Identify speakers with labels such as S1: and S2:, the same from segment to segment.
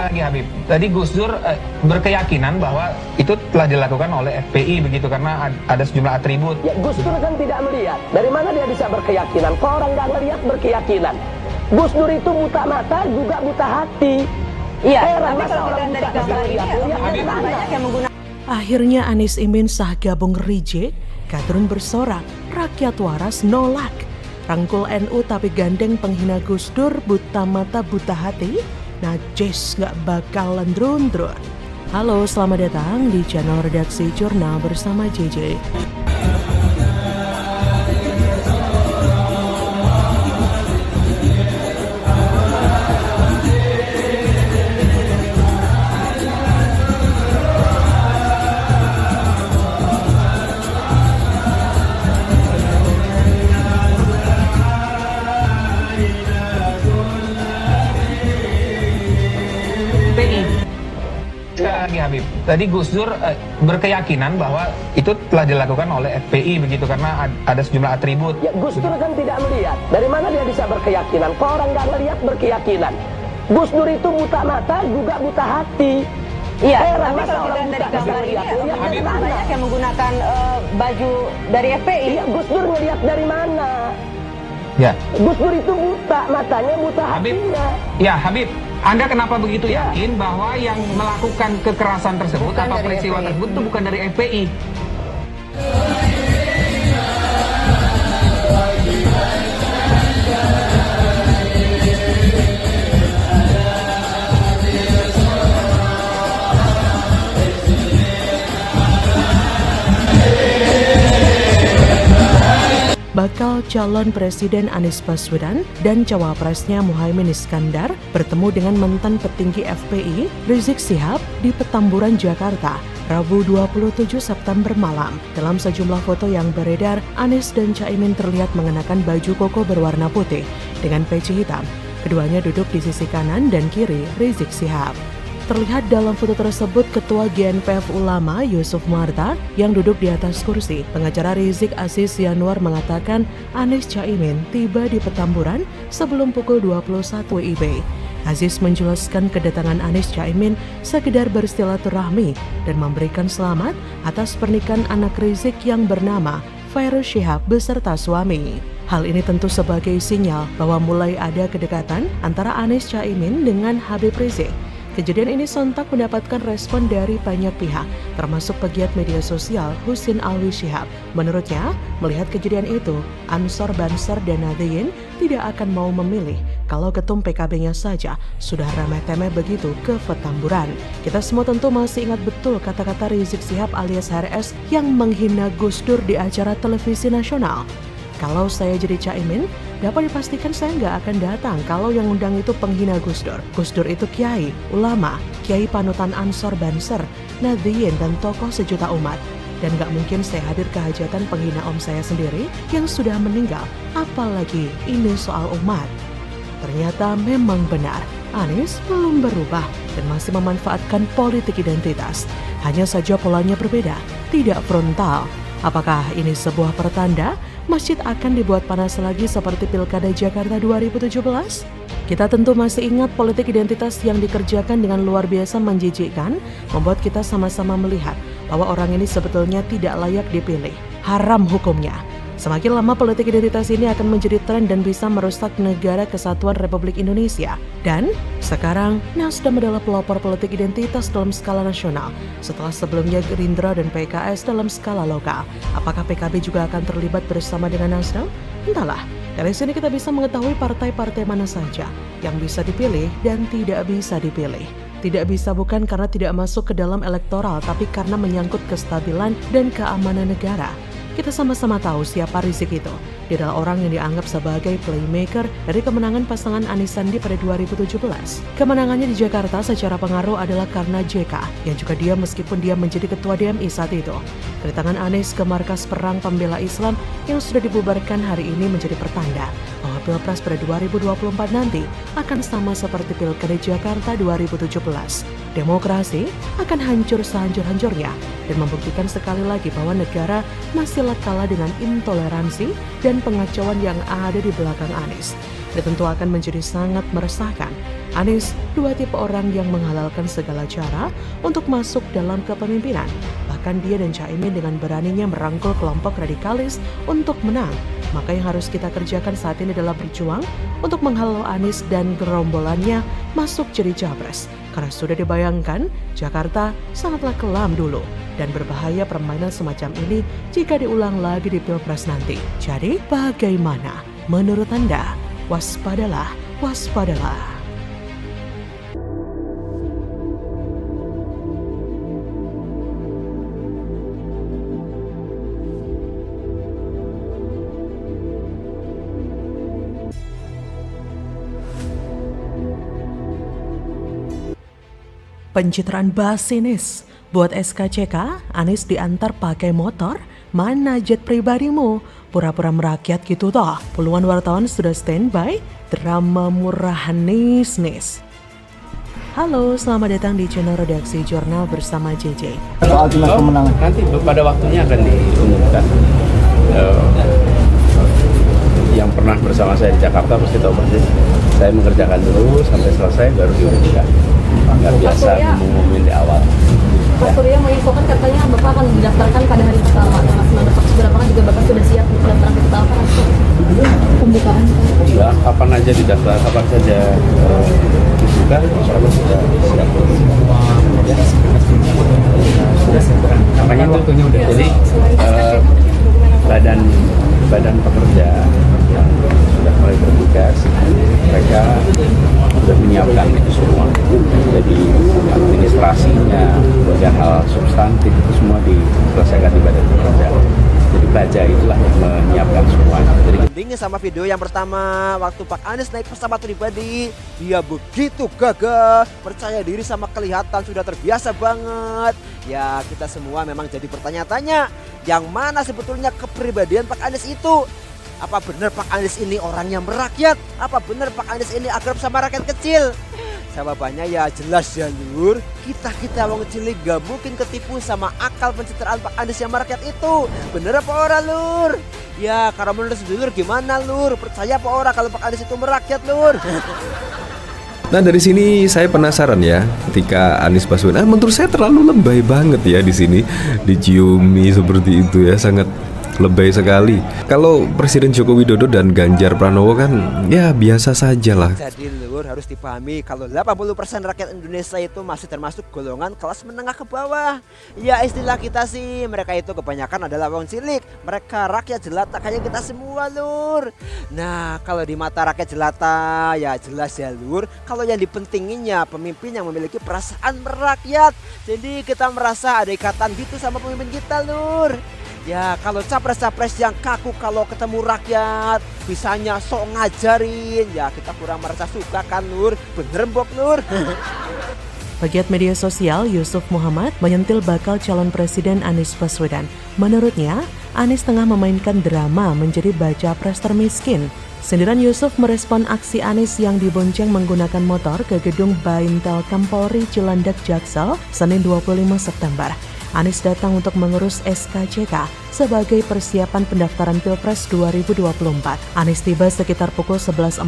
S1: lagi Habib, tadi Gus Dur berkeyakinan bahwa itu telah dilakukan oleh FPI begitu karena ada sejumlah atribut.
S2: Ya, Gus Dur kan tidak melihat. Dari mana dia bisa berkeyakinan? Kalau orang nggak melihat berkeyakinan. Gus Dur itu buta mata juga buta hati.
S3: Iya,
S2: heran
S3: tapi
S2: masa
S3: kalau
S2: orang
S3: dilihat dari
S2: buta
S3: gambar ini
S2: ya,
S3: banyak yang menggunakan.
S4: Akhirnya Anies Imin sah gabung reject, Kadrun bersorak, rakyat waras nolak. Rangkul NU tapi gandeng penghina Gus Dur, buta mata buta hati, najis gak bakalan drun-drun. Halo, selamat datang di channel Redaksi Jurnal bersama JJ.
S1: Sekali lagi Habib, tadi Gus Dur berkeyakinan bahwa itu telah dilakukan oleh FPI begitu karena ada sejumlah atribut.
S2: Ya, Gus Dur kan tidak melihat. Dari mana dia bisa berkeyakinan? Kalau orang nggak melihat berkeyakinan. Gus Dur itu buta mata juga buta hati.
S3: Iya,
S2: heran
S3: tapi
S2: masa
S3: kalau
S2: orang
S3: dilihat dari
S2: buta
S3: gambar ini
S2: Habib,
S3: banyak yang menggunakan baju dari FPI.
S2: Iya, Gus Dur ngelihat dari mana?
S1: Ya,
S2: Gus Dur itu buta matanya, buta
S1: Habib.
S2: hatinya.
S1: Ya Habib, Anda kenapa begitu yakin bahwa yang melakukan kekerasan tersebut
S3: Bukan
S1: atau
S3: dari
S1: peristiwa
S3: FPI.
S1: tersebut itu bukan dari FPI?
S4: Bakal calon Presiden Anies Baswedan dan cawapresnya Muhaimin Iskandar bertemu dengan mantan petinggi FPI Rizik Syihab di Petamburan, Jakarta, Rabu 27 September malam. Dalam sejumlah foto yang beredar, Anies dan Caimin terlihat mengenakan baju koko berwarna putih dengan peci hitam. Keduanya duduk di sisi kanan dan kiri Rizik Syihab. Terlihat dalam foto tersebut Ketua GNPF Ulama Yusuf Marta yang duduk di atas kursi. Pengacara Rizik Aziz Yanuar mengatakan Anies Caimin tiba di Petamburan sebelum pukul 21 WIB. Aziz menjelaskan kedatangan Anies Caimin sekedar bersilaturahmi dan memberikan selamat atas pernikahan anak Rizik yang bernama Fairuz Syihab beserta suami. Hal ini tentu sebagai sinyal bahwa mulai ada kedekatan antara Anies Caimin dengan Habib Rizik. Kejadian ini sontak mendapatkan respon dari banyak pihak, termasuk pegiat media sosial Husin Alwi Syihab. Menurutnya, melihat kejadian itu, Ansor Banser dan Nahdliyin tidak akan mau memilih kalau ketum PKB-nya saja sudah remeh-temeh begitu ke Petamburan. Kita semua tentu masih ingat betul kata-kata Rizik Syihab alias HRS yang menghina Gus Dur di acara televisi nasional. Kalau saya jadi Caimin, dapat dipastikan saya nggak akan datang kalau yang undang itu penghina Gus Dur. Gus Dur itu kiai, ulama, kiai panutan Ansor Banser, Nahdliyin dan tokoh sejuta umat. Dan nggak mungkin saya hadir ke hajatan penghina om saya sendiri yang sudah meninggal. Apalagi ini soal umat. Ternyata memang benar, Anies belum berubah dan masih memanfaatkan politik identitas. Hanya saja polanya berbeda, tidak frontal. Apakah ini sebuah pertanda masjid akan dibuat panas lagi seperti Pilkada Jakarta 2017? Kita tentu masih ingat politik identitas yang dikerjakan dengan luar biasa menjijikkan, membuat kita sama-sama melihat bahwa orang ini sebetulnya tidak layak dipilih. Haram hukumnya. Semakin lama politik identitas ini akan menjadi tren dan bisa merusak negara kesatuan Republik Indonesia. Dan sekarang Nasdem adalah pelopor politik identitas dalam skala nasional. Setelah sebelumnya Gerindra dan PKS dalam skala lokal. Apakah PKB juga akan terlibat bersama dengan Nasdem? Entahlah. Dari sini kita bisa mengetahui partai-partai mana saja yang bisa dipilih dan tidak bisa dipilih. Tidak bisa bukan karena tidak masuk ke dalam elektoral, tapi karena menyangkut kestabilan dan keamanan negara. Kita sama-sama tahu siapa Rizik itu. Dia adalah orang yang dianggap sebagai playmaker dari kemenangan pasangan Anies Sandi pada 2017. Kemenangannya di Jakarta secara pengaruh adalah karena JK, yang juga dia meskipun dia menjadi ketua DMI saat itu. Kedatangan Anies ke markas Perang Pembela Islam yang sudah dibubarkan hari ini menjadi pertanda bahwa Pilpres pada 2024 nanti akan sama seperti Pilkada Jakarta 2017. Demokrasi akan hancur sehancur-hancurnya dan membuktikan sekali lagi bahwa negara masihlah kalah dengan intoleransi dan dan pengacauan yang ada di belakang Anies. Dan tentu akan menjadi sangat meresahkan. Anies, dua tipe orang yang menghalalkan segala cara untuk masuk dalam kepemimpinan. Bahkan dia dan Caimin dengan beraninya merangkul kelompok radikalis untuk menang. Maka yang harus kita kerjakan saat ini adalah berjuang untuk menghalau Anies dan gerombolannya masuk jadi capres. Karena sudah dibayangkan, Jakarta sangatlah kelam dulu. Dan berbahaya permainan semacam ini jika diulang lagi di Pilpres nanti. Jadi bagaimana menurut Anda? Waspadalah, waspadalah. Pencitraan basinis. Buat SKCK, Anies diantar pakai motor, mana jet pribadimu? Pura-pura merakyat gitu toh. Puluhan wartawan sudah standby, drama murah nis. Halo, selamat datang di channel Redaksi Jurnal bersama JJ.
S5: Soal timnas pemenangan
S6: nanti pada waktunya akan diumumkan. Yang pernah bersama saya di Jakarta pasti tahu persis. Saya mengerjakan dulu sampai selesai baru diumumkan. Nggak biasa ngumumin di awal.
S3: Pak Surya menginfokan katanya Bapak akan didaftarkan pada hari pertama tanggal 19 Oktober. Apakah juga Bapak sudah siap untuk daftar ke pertama? Pembukaan.
S6: Ya, kapan aja didaftar, kapan saja dibuka, insya Allah sudah siap. Makanya waktunya udah. Jadi badan pekerja yang sudah mulai bertugas, mereka sudah menyiapkan itu semua. Jadi administrasinya, bagian hal substantif itu semua diselesaikan di badan pekerja. Jadi baja itulah yang menyiapkan semuanya. Jadi
S5: bandingnya sama video yang pertama waktu Pak Anies naik pesawat pribadi, dia begitu gagah, percaya diri sama kelihatan sudah terbiasa banget. Ya kita semua memang jadi bertanya-tanya, yang mana sebetulnya kepribadian Pak Anies itu? Apa benar Pak Anies ini orangnya merakyat? Apa benar Pak Anies ini akrab sama rakyat kecil? Jawabannya ya jelas ya lur, kita wong cilik gak mungkin ketipu sama akal pencitraan Pak Anies yang merakyat itu. Bener apa ora lur? Ya kalau menurut sedulur gimana lur? Percaya apa ora kalau Pak Anies itu merakyat lur?
S7: Nah dari sini saya penasaran ya, ketika Anies Baswedan, menurut saya terlalu lebay banget ya di sini, diciumi seperti itu ya, sangat lebay sekali. Kalau Presiden Joko Widodo dan Ganjar Pranowo kan ya biasa saja lah.
S5: Jadi lur harus dipahami kalau 80% rakyat Indonesia itu masih termasuk golongan kelas menengah ke bawah. Ya istilah kita sih, mereka itu kebanyakan adalah wong cilik. Mereka rakyat jelata kayak kita semua lur. Nah kalau di mata rakyat jelata ya jelas ya lur, kalau yang dipentinginnya pemimpin yang memiliki perasaan merakyat. Jadi kita merasa ada ikatan gitu sama pemimpin kita lur. Ya kalau capres-capres yang kaku kalau ketemu rakyat bisanya sok ngajarin, ya kita kurang merasa suka kan lur. Bener Bob lur.
S4: Pegiat media sosial Yusuf Muhammad menyentil bakal calon presiden Anies Baswedan. Menurutnya, Anies tengah memainkan drama menjadi baca pres termiskin. Sindiran Yusuf merespon aksi Anies yang dibonceng menggunakan motor ke gedung Baintel Polri Cilandak Jaksel Senin 25 September. Anies datang untuk mengurus SKCK sebagai persiapan pendaftaran Pilpres 2024. Anies tiba sekitar pukul 11.40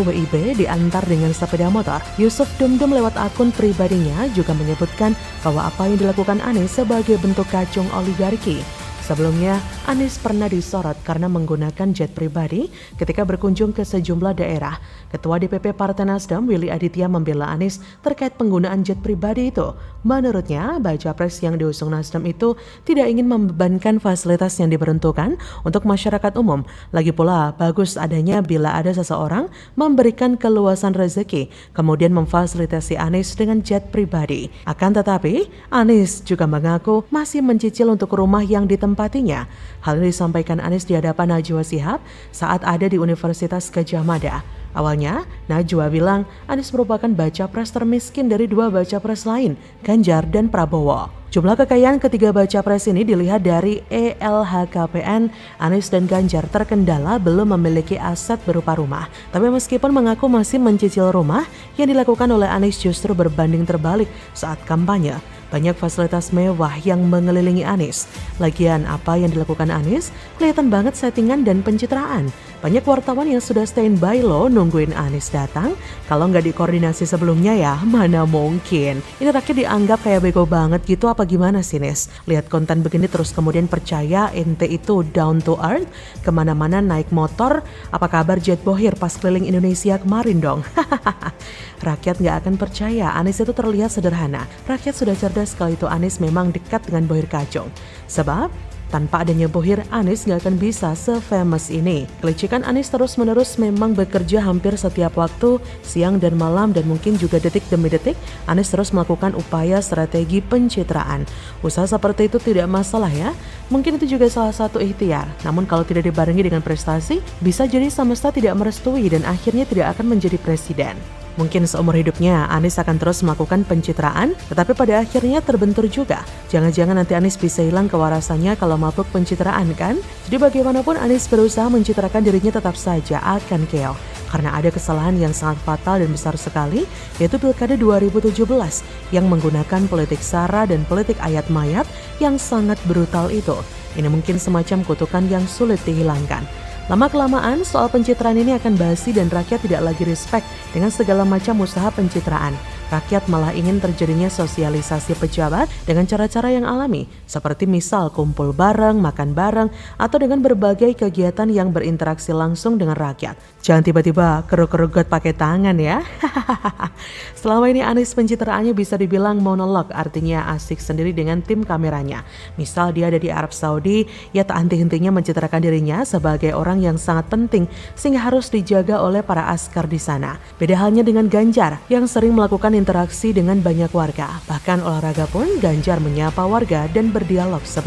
S4: WIB diantar dengan sepeda motor. Yusuf Dumdum lewat akun pribadinya juga menyebutkan bahwa apa yang dilakukan Anies sebagai bentuk kacung oligarki. Sebelumnya, Anies pernah disorot karena menggunakan jet pribadi ketika berkunjung ke sejumlah daerah. Ketua DPP Partai Nasdem Willy Aditya membela Anies terkait penggunaan jet pribadi itu. Menurutnya, baca pres yang diusung Nasdem itu tidak ingin membebankan fasilitas yang diperuntukkan untuk masyarakat umum. Lagi pula, bagus adanya bila ada seseorang memberikan keluasan rezeki, kemudian memfasilitasi Anies dengan jet pribadi. Akan tetapi, Anies juga mengaku masih mencicil untuk rumah yang ditempatinya. Hal ini disampaikan Anies di hadapan Najwa Shihab saat ada di Universitas Gadjah Mada. Awalnya, Najwa bilang Anies merupakan baca pres termiskin dari dua baca pres lain, Ganjar dan Prabowo. Jumlah kekayaan ketiga baca pres ini dilihat dari ELHKPN, Anies dan Ganjar terkendala belum memiliki aset berupa rumah. Tapi meskipun mengaku masih mencicil rumah, yang dilakukan oleh Anies justru berbanding terbalik saat kampanye. Banyak fasilitas mewah yang mengelilingi Anies. Lagian apa yang dilakukan Anies kelihatan banget settingan dan pencitraan. Banyak wartawan yang sudah standby loh nungguin Anies datang. Kalau nggak dikoordinasi sebelumnya ya mana mungkin. Ini rakyat dianggap kayak bego banget gitu apa gimana sih Nis? Lihat konten begini terus kemudian percaya ente itu down to earth, kemana-mana naik motor. Apa kabar jet bohir pas keliling Indonesia kemarin dong? Rakyat nggak akan percaya Anies itu terlihat sederhana. Rakyat sudah cerdas kalau itu Anies memang dekat dengan Bohir Kacung. Sebab tanpa adanya Bohir, Anies nggak akan bisa se-famous ini. Kelicikan Anies terus-menerus memang bekerja hampir setiap waktu, siang dan malam dan mungkin juga detik demi detik, Anies terus melakukan upaya strategi pencitraan. Usaha seperti itu tidak masalah ya, mungkin itu juga salah satu ikhtiar. Namun kalau tidak dibarengi dengan prestasi, bisa jadi semesta tidak merestui dan akhirnya tidak akan menjadi presiden. Mungkin seumur hidupnya Anies akan terus melakukan pencitraan, tetapi pada akhirnya terbentur juga. Jangan-jangan nanti Anies bisa hilang kewarasannya kalau mabuk pencitraan kan? Jadi bagaimanapun Anies berusaha mencitrakan dirinya tetap saja akan keok. Karena ada kesalahan yang sangat fatal dan besar sekali, yaitu Pilkada 2017 yang menggunakan politik sara dan politik ayat mayat yang sangat brutal itu. Ini mungkin semacam kutukan yang sulit dihilangkan. Lama-kelamaan soal pencitraan ini akan basi dan rakyat tidak lagi respect dengan segala macam usaha pencitraan. Rakyat malah ingin terjadinya sosialisasi pejabat dengan cara-cara yang alami, seperti misal kumpul bareng, makan bareng, atau dengan berbagai kegiatan yang berinteraksi langsung dengan rakyat. Jangan tiba-tiba keruk-kerugot pakai tangan ya. Selama ini Anies pencitraannya bisa dibilang monolog, artinya asik sendiri dengan tim kameranya. Misal dia ada di Arab Saudi, ya tak henti-hentinya mencitrakan dirinya sebagai orang yang sangat penting sehingga harus dijaga oleh para askar di sana. Beda halnya dengan Ganjar yang sering melakukan interaksi dengan banyak warga. Bahkan olahraga pun Ganjar menyapa warga dan berdialog sebentar.